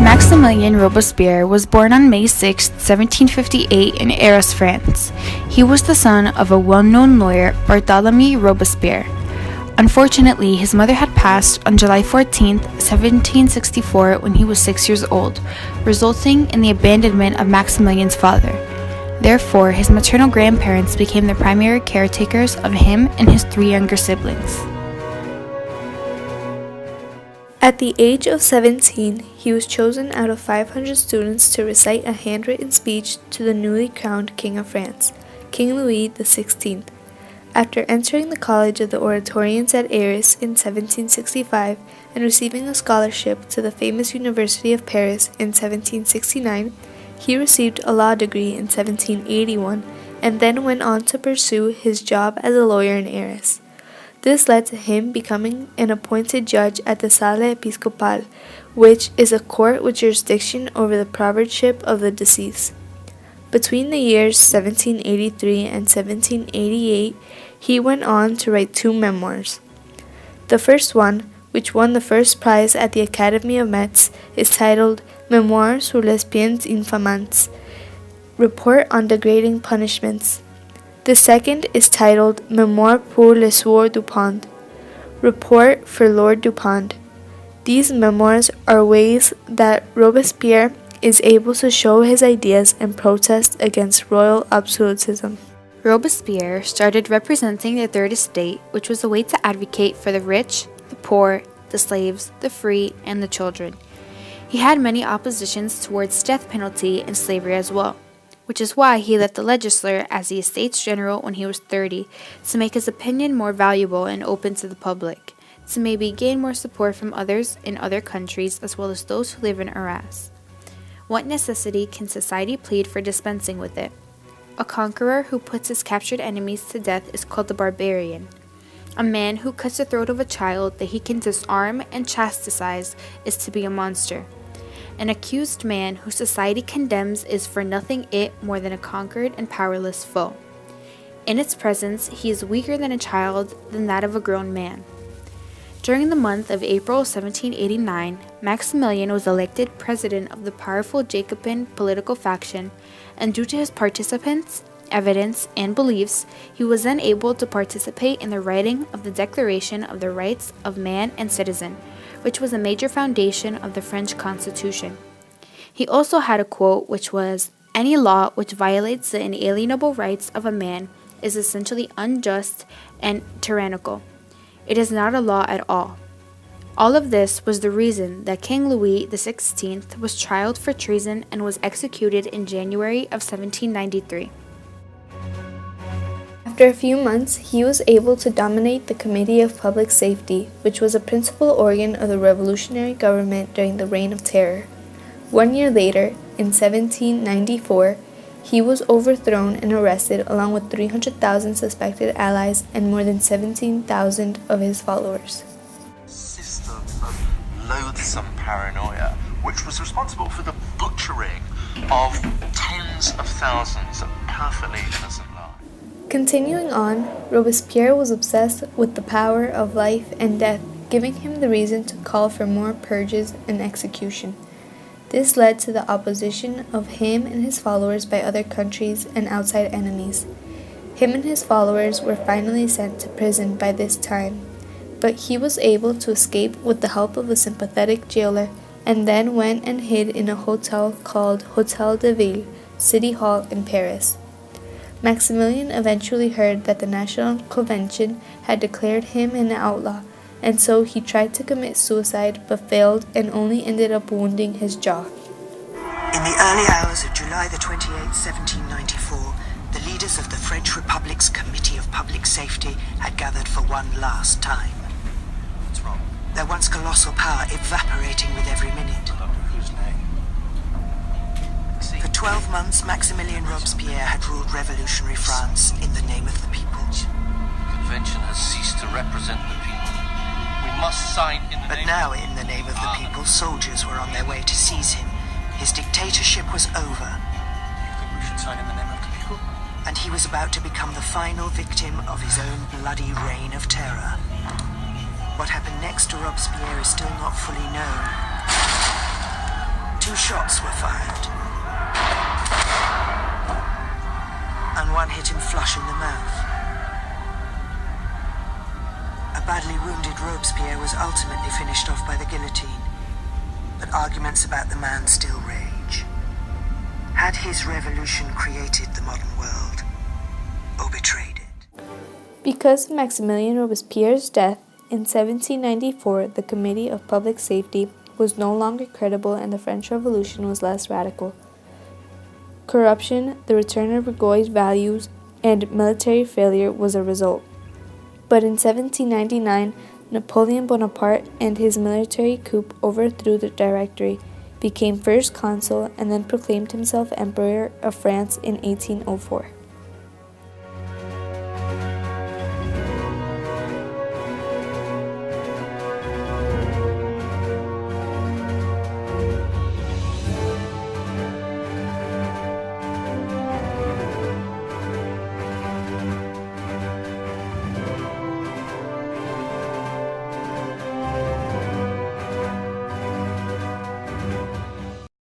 Maximilien Robespierre was born on May 6, 1758 in Arras, France. He was the son of a well-known lawyer, Barthélemy Robespierre. Unfortunately, his mother had passed on July 14, 1764 when he was 6 years old, resulting in the abandonment of Maximilien's father. Therefore, his maternal grandparents became the primary caretakers of him and his 3 younger siblings. At the age of 17, he was chosen out of 500 students to recite a handwritten speech to the newly crowned King of France, King Louis XVI. After entering the College of the Oratorians at Arras in 1765 and receiving a scholarship to the famous University of Paris in 1769, he received a law degree in 1781 and then went on to pursue his job as a lawyer in Arras. This led to him becoming an appointed judge at the Salle Episcopale, which is a court with jurisdiction over the proverbieship of the deceased. Between the years 1783 and 1788, he went on to write 2 memoirs. The first one, which won the first prize at the Academy of Metz, is titled Mémoires sur les peines infamants, Report on Degrading Punishments. The second is titled Mémoires pour le Sieur Dupont, Report for Lord Dupont. These memoirs are ways that Robespierre is able to show his ideas and protest against royal absolutism. Robespierre started representing the Third Estate, which was a way to advocate for the rich, the poor, the slaves, the free, and the children. He had many oppositions towards death penalty and slavery as well, which is why he left the legislature as the Estates General when he was 30 to make his opinion more valuable and open to the public, to maybe gain more support from others in other countries as well as those who live in Arras. What necessity can society plead for dispensing with it? A conqueror who puts his captured enemies to death is called the barbarian. A man who cuts the throat of a child that he can disarm and chastise is to be a monster. An accused man who society condemns is for nothing more than a conquered and powerless foe. In its presence, he is weaker than a child than that of a grown man. During the month of April 1789, Maximilien was elected president of the powerful Jacobin political faction, and due to his participants, evidence, and beliefs, he was then able to participate in the writing of the Declaration of the Rights of Man and Citizen, which was a major foundation of the French Constitution. He also had a quote which was, "Any law which violates the inalienable rights of a man is essentially unjust and tyrannical. It is not a law at all." All of this was the reason that King Louis XVI was tried for treason and was executed in January of 1793. After a few months, he was able to dominate the Committee of Public Safety, which was a principal organ of the revolutionary government during the Reign of Terror. 1 year later, in 1794, he was overthrown and arrested along with 300,000 suspected allies and more than 17,000 of his followers. System of loathsome paranoia, which was responsible for the butchering of tens of thousands of perfectly innocent lives. Continuing on, Robespierre was obsessed with the power of life and death, giving him the reason to call for more purges and execution. This led to the opposition of him and his followers by other countries and outside enemies. Him and his followers were finally sent to prison by this time, but he was able to escape with the help of a sympathetic jailer and then went and hid in a hotel called Hôtel de Ville, City Hall in Paris. Maximilien eventually heard that the National Convention had declared him an outlaw, and so he tried to commit suicide but failed and only ended up wounding his jaw. In the early hours of July the 28th, 1794, the leaders of the French Republic's Committee of Public Safety had gathered for one last time. What's wrong? Their once colossal power evaporating with every minute. Whose name? For 12 months, Maximilien Robespierre had ruled revolutionary France in the name of the people. The convention has ceased to represent the people. We must sign in the But name now, in the name of the people, soldiers were on their way to seize him. His dictatorship was over, You think we should sign in the name of the people? and he was about to become the final victim of his own bloody reign of terror. What happened next to Robespierre is still not fully known. 2 shots were fired, and one hit him flush in the mouth. A badly wounded Robespierre was ultimately finished off by the guillotine, but arguments about the man still rage. Had his revolution created the modern world, or betrayed it? Because of Maximilien Robespierre's death in 1794, the Committee of Public Safety was no longer credible and the French Revolution was less radical. Corruption, the return of bourgeois values, and military failure was a result. But in 1799, Napoleon Bonaparte and his military coup overthrew the Directory, became first consul, and then proclaimed himself Emperor of France in 1804.